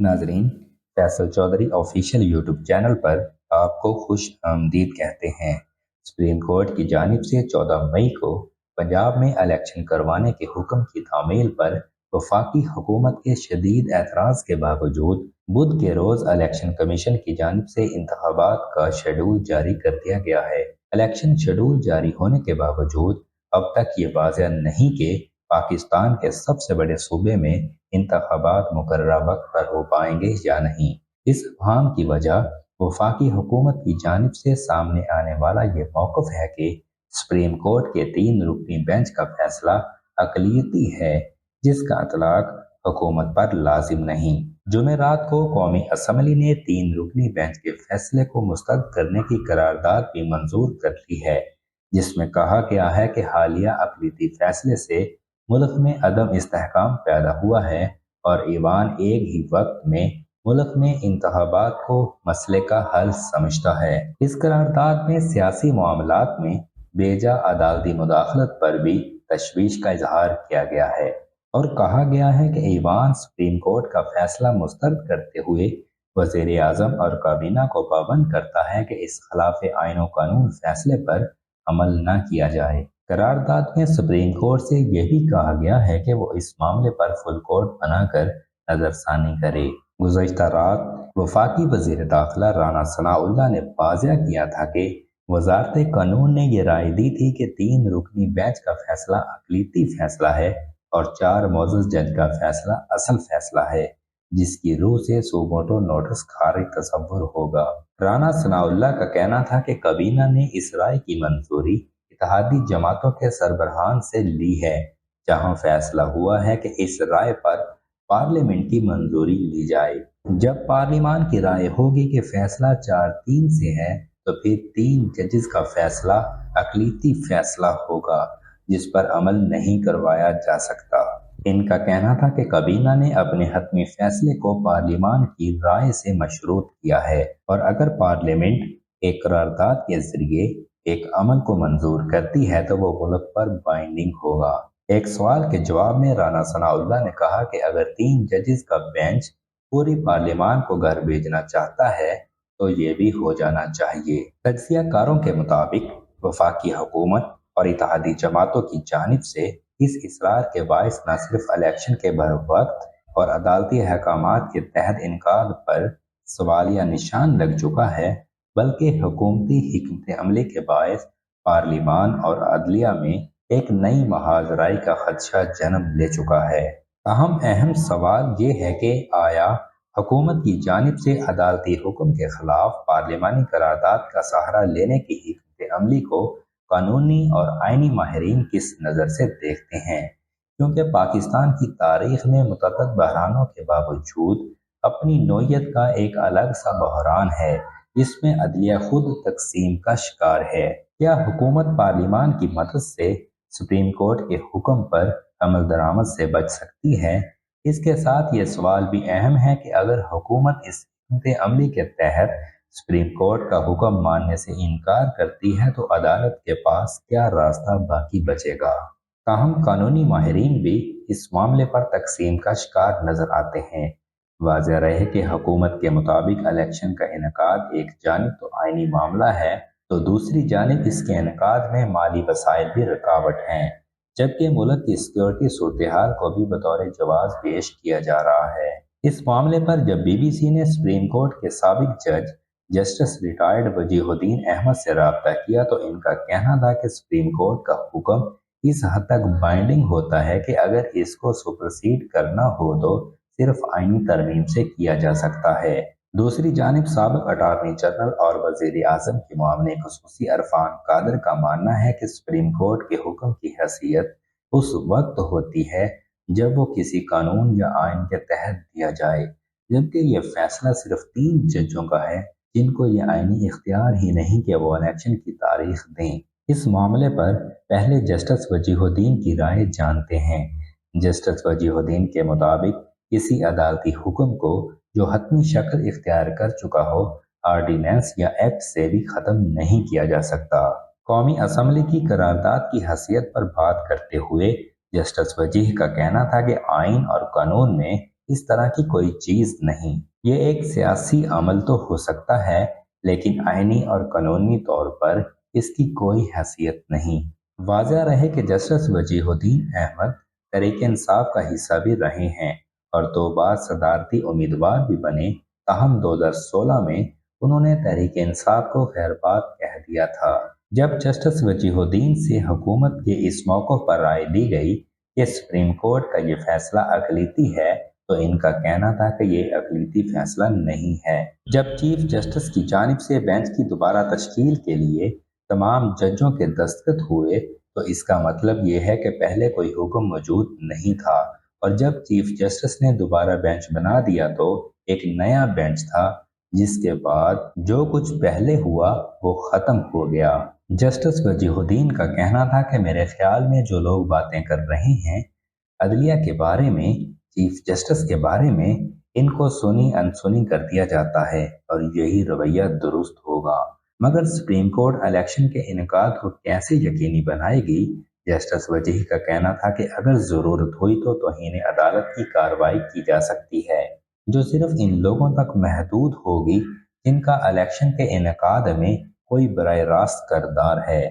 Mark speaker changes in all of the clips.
Speaker 1: नाजरीन, Faisal Chaudhry official YouTube channel पर आपको खुश आमदीद कहते हैं। सुप्रीम कोर्ट की जानिब से 14 मई को पंजाब में इलेक्शन करवाने के हुक्म की तामील पर वफाकी हुकूमत के शदीद एतराज़ के बावजूद बुध के रोज़ इलेक्शन कमीशन की जानिब से इंतखाबात का शेड्यूल जारी कर दिया गया है। इलेक्शन शेड्यूल जारी होने के बावजूद अब तक ये वाज़ेह नहीं कि पाकिस्तान के सबसे बड़े सूबे में इंतखाबात मुकर्ररा वक्त पर हो पाएंगे या नहीं। इस अफवाह की वजह वफाकी हुकूमत की जानिब से सामने आने वाला ये मौक़िफ़ है कि सुप्रीम कोर्ट के 3 रुकनी बेंच का फैसला अक़लियती है, जिसका इतलाक हुकूमत पर लाजिम नहीं। जुमेरात को कौमी असम्बली ने 3 रुकनी बेंच के फैसले को मुस्तरद करने की करारदाद भी मंजूर कर ली है, जिसमें कहा गया है कि हालिया अक़लियती फैसले से मुल्क में अदम इस्तेहकाम पैदा हुआ है और ईवान एक ही वक्त में मुल्क में इंतखाबात को मसले का हल समझता है। इस करारदाद में सियासी मामलात में बेजा अदालती मुदाखलत पर भी तशवीश का इजहार किया गया है और कहा गया है कि ईवान सुप्रीम कोर्ट का फैसला मुस्तरद करते हुए वज़ीर आज़म और काबीना को पाबंद करता है कि इस खिलाफ आईन और कानून फैसले पर अमल न किया जाए। करारदाद में सुप्रीम कोर्ट से यह भी कहा गया है कि वो इस मामले पर फुल कोर्ट बनाकर नजरसानी करे। गुज़श्ता रात वफाकी वज़ीर दाखिला राना सनाउल्लाह ने वाज़ेह किया था कि वज़ारत कानून ने यह राय दी थी कि 3 रुकनी बेंच का फैसला अक़लियती फैसला है और 4 मोअज़्ज़ज़ जज का फैसला असल फैसला है, जिसकी रूह से सुमोटो नोटिस खारिज तसव्वुर होगा। राना सनाउल्लाह का कहना था कि काबीना ने इस राय की मंजूरी इत्तेहादी जमातों के सरबराहान से ली है, जहां फैसला हुआ है कि इस राय पर पार्लियामेंट की मंजूरी ली जाए। जब पार्लियामान की राय होगी कि फैसला 4-3 से है, तो फिर 3 जजेस का फैसला अक़लियती फैसला होगा, जिस पर अमल नहीं करवाया जा सकता। इनका कहना था कि काबीना ने अपने हतमी फैसले को पार्लियामान की राय से मशरूत किया है और अगर पार्लियामेंट एक करारदाद के जरिए एक अमल को मंजूर करती है तो वो मुल्क पर बाइंडिंग होगा। एक सवाल के जवाब में राना सनाउल्लाह ने कहा कि अगर 3 जजेस का बेंच पूरी पार्लियामान को घर भेजना चाहता है तो ये भी हो जाना चाहिए। तज्ज़ियाकारों के मुताबिक वफाकी हुकूमत और इत्तेहादी जमातों की जानिब से इस इसरार के बायस न सिर्फ इलेक्शन के बर वक्त और अदालती अहकामात के तहत इनकार पर सवालिया निशान लग चुका है, बल्कि हुकूमती हिकमत अमली के बायस पार्लियामान और अदलिया में एक नई महाजराई का खदशा जन्म ले चुका है। अहम सवाल ये है कि आया हुकूमत की जानिब से अदालती हुक्म के खिलाफ पार्लियामानी करारदाद का सहारा लेने की हिकमत अमली को कानूनी और आइनी माहिरीन किस नज़र से देखते हैं, क्योंकि पाकिस्तान की तारीख में मुतअद्दिद बहरानों के बावजूद अपनी नौयत का एक अलग सा बहरान है, जिसमें अदलिया खुद तकसीम का शिकार है। क्या हुकूमत पार्लियामान की मदद से सुप्रीम कोर्ट के हुक्म पर अमल दरामद से बच सकती है? इसके साथ ये सवाल भी अहम है कि अगर हुकूमत इस हिकमत अमली के तहत सुप्रीम कोर्ट का हुक्म मानने से इनकार करती है तो अदालत के पास क्या रास्ता बाकी बचेगा। ताहम कानूनी माहिरीन भी इस मामले पर तकसीम का शिकार नजर आते हैं। वाज़ेह रहे कि हुकूमत के मुताबिक इलेक्शन का इनेकाद एक जानिब तो आइनी मामला है, तो दूसरी जानिब इसके इनेकाद में माली वसाइल भी रुकावट हैं, जबकि मुल्क की सिक्योरिटी सूरत हाल को भी बतौर जवाब पेश किया जा रहा है। इस मामले पर जब BBC ने सुप्रीम कोर्ट के साबिक जज जस्टिस रिटायर्ड वजीहुद्दीन अहमद से रब्ता किया तो इनका कहना था कि सुप्रीम कोर्ट का हुक्म इस हद तक बाइंडिंग होता है कि अगर इसको सुपरसीड करना हो तो सिर्फ आईनी तरमीम से किया जा सकता है। दूसरी जानिब साबिक अटॉर्नी जनरल और वजीर आजम के मामले खुसूसी अरफान कादर का मानना है कि सुप्रीम कोर्ट के हुक्म की हैसियत उस वक्त होती है जब वो किसी कानून या आइन के तहत दिया जाए, जबकि यह फैसला सिर्फ 3 जजों का है जिनको ये आईनी इख्तियार ही नहीं कि वो इलेक्शन की तारीख दें। इस मामले पर पहले जस्टिस वजीहुद्दीन की राय जानते हैं। जस्टिस वजीहुद्दीन के मुताबिक किसी अदालती हुक्म को जो हतमी शक्ल इख्तियार कर चुका हो, ऑर्डिनेंस या एक्ट से भी ख़त्म नहीं किया जा सकता। कौमी असम्बली की करारदाद की हैसियत पर बात करते हुए जस्टिस वजीह का कहना था कि आइन और कानून में इस तरह की कोई चीज नहीं। ये एक सियासी अमल तो हो सकता है, लेकिन आईनी और कानूनी तौर पर इसकी कोई हैसियत नहीं। वाज़ह रहे कि जस्टिस वजीहुद्दीन अहमद तहरीक इंसाफ का हिस्सा भी रहे हैं और 2 बार सदारती उम्मीदवार भी बने। ताहम 2016 में उन्होंने तहरीक इंसाफ को खैरबाद कह दिया था। जब जस्टिस वजीहुद्दीन से हुकूमत के इस मौक़िफ़ पर राय ली गई कि सुप्रीम कोर्ट का ये फैसला अक़लीती है, तो इनका कहना था कि ये अक़लीती फैसला नहीं है। जब चीफ जस्टिस की जानिब से बेंच की दोबारा तश्कील के लिए तमाम जजों के दस्तखत हुए, तो इसका मतलब ये है कि पहले कोई हुक्म मौजूद नहीं था, और जब चीफ जस्टिस ने दोबारा बेंच बना दिया तो एक नया बेंच था, जिसके बाद जो कुछ पहले हुआ वो ख़त्म हो गया। जस्टिस वजीहुद्दीन का कहना था कि मेरे ख्याल में जो लोग बातें कर रहे हैं अदलिया के बारे में, चीफ जस्टिस के बारे में, इनको सुनी अनसुनी कर दिया जाता है और यही रवैया दुरुस्त होगा। मगर सुप्रीम कोर्ट इलेक्शन के इनेकाद को कैसे यकीनी बनाएगी? जस्टिस वजीह का कहना था कि अगर ज़रूरत हुई तो तौहीन अदालत की कार्रवाई की जा सकती है, जो सिर्फ इन लोगों तक महदूद होगी जिनका इलेक्शन के इनेकाद में कोई बराह रास्त किरदार है,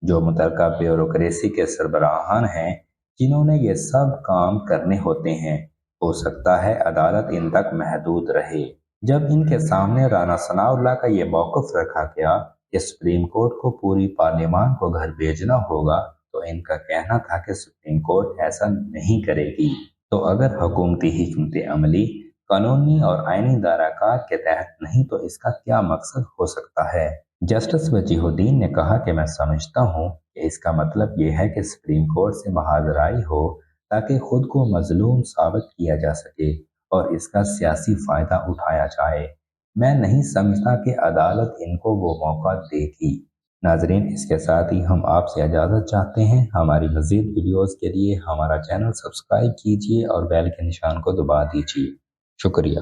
Speaker 1: जो मुतलका ब्यूरोक्रेसी के सरबराहान हैं जिन्होंने ये सब काम करने होते हैं। हो सकता है अदालत इन तक महदूद रहे। जब इनके सामने राना सनाउल्लाह का ये मौक़िफ़ रखा गया कि सुप्रीम कोर्ट को पूरी पार्लियामान को घर भेजना होगा, तो इनका कहना था कि सुप्रीम कोर्ट ऐसा नहीं करेगी। तो अगर हुकूमती हिकमत अमली कानूनी और आईनी दायराकार के तहत नहीं, तो इसका क्या मकसद हो सकता है? जस्टिस वजीहुद्दीन ने कहा कि मैं समझता हूँ कि इसका मतलब ये है कि सुप्रीम कोर्ट से महाजराई हो ताकि खुद को मजलूम साबित किया जा सके और इसका सियासी फ़ायदा उठाया जाए। मैं नहीं समझता कि अदालत इनको वो मौका देगी। नाजरीन, इसके साथ ही हम आपसे इजाज़त चाहते हैं। हमारी मज़ीद वीडियोज़ के लिए हमारा चैनल सब्सक्राइब कीजिए और बेल के निशान को दबा दीजिए। शुक्रिया।